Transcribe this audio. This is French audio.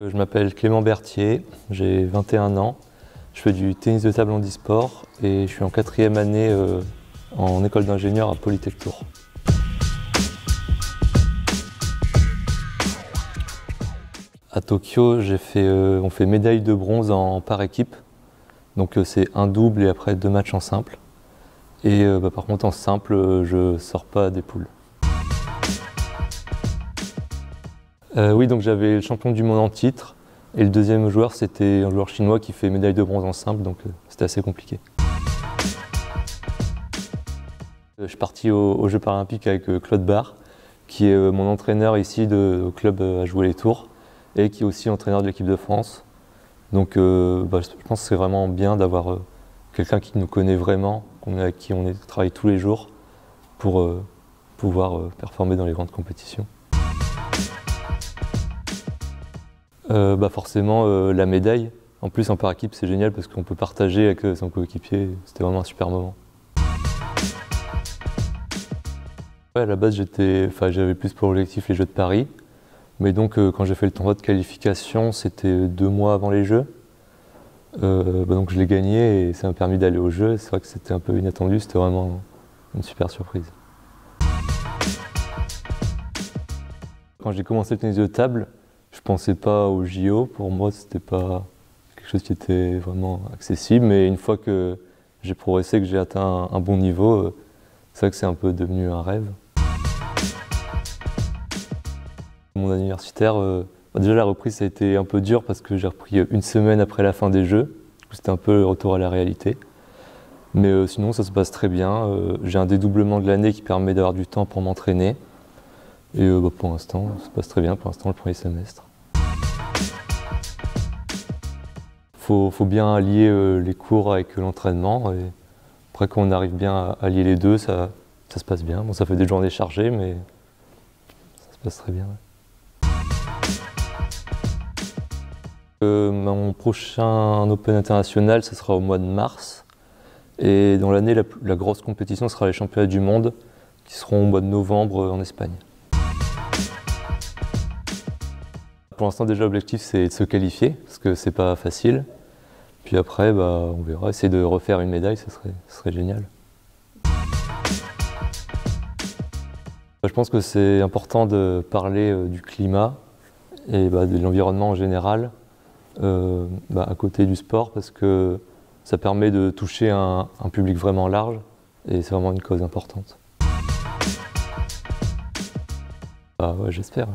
Je m'appelle Clément Berthier, j'ai 21 ans, je fais du tennis de table handisport et je suis en 4e année en école d'ingénieur à Polytech Tours. À Tokyo, on fait médaille de bronze par équipe, donc c'est un double et après 2 matchs en simple. Et par contre en simple, je sors pas des poules. Oui, donc j'avais le champion du monde en titre et le deuxième joueur c'était un joueur chinois qui fait médaille de bronze en simple, donc c'était assez compliqué. Je suis parti aux Jeux paralympiques avec Claude Barre, qui est mon entraîneur ici au club à Jouer les Tours et qui est aussi entraîneur de l'équipe de France. Donc je pense que c'est vraiment bien d'avoir quelqu'un qui nous connaît vraiment, avec qui on travaille tous les jours pour pouvoir performer dans les grandes compétitions. Forcément la médaille. En plus en par équipe c'est génial parce qu'on peut partager avec son coéquipier, c'était vraiment un super moment. Ouais, à la base j'avais plus pour objectif les Jeux de Paris, mais donc quand j'ai fait le tournoi de qualification c'était 2 mois avant les Jeux. Donc je l'ai gagné et ça m'a permis d'aller aux Jeux. C'est vrai que c'était un peu inattendu, c'était vraiment une super surprise. Quand j'ai commencé le tennis de table, je pensais pas aux JO. Pour moi, c'était pas quelque chose qui était vraiment accessible. Mais une fois que j'ai progressé, que j'ai atteint un bon niveau, c'est vrai que c'est un peu devenu un rêve. Mon anniversaire universitaire, déjà la reprise ça a été un peu dur parce que j'ai repris 1 semaine après la fin des Jeux. C'était un peu le retour à la réalité. Mais sinon ça se passe très bien. J'ai un dédoublement de l'année qui permet d'avoir du temps pour m'entraîner. Et pour l'instant, ça se passe très bien, pour l'instant le premier semestre. Faut bien allier les cours avec l'entraînement. Et après quand on arrive bien à allier les deux, ça se passe bien. Bon, ça fait des journées chargées, mais ça se passe très bien. Mon prochain Open international, ce sera au mois de mars. Et dans l'année, la grosse compétition sera les championnats du monde, qui seront au mois de novembre en Espagne. Pour l'instant, déjà, l'objectif, c'est de se qualifier, parce que c'est pas facile. Puis après, on verra. Essayer de refaire une médaille, ce serait génial. Je pense que c'est important de parler du climat et de l'environnement en général, à côté du sport, parce que ça permet de toucher un public vraiment large et c'est vraiment une cause importante. Ouais, j'espère.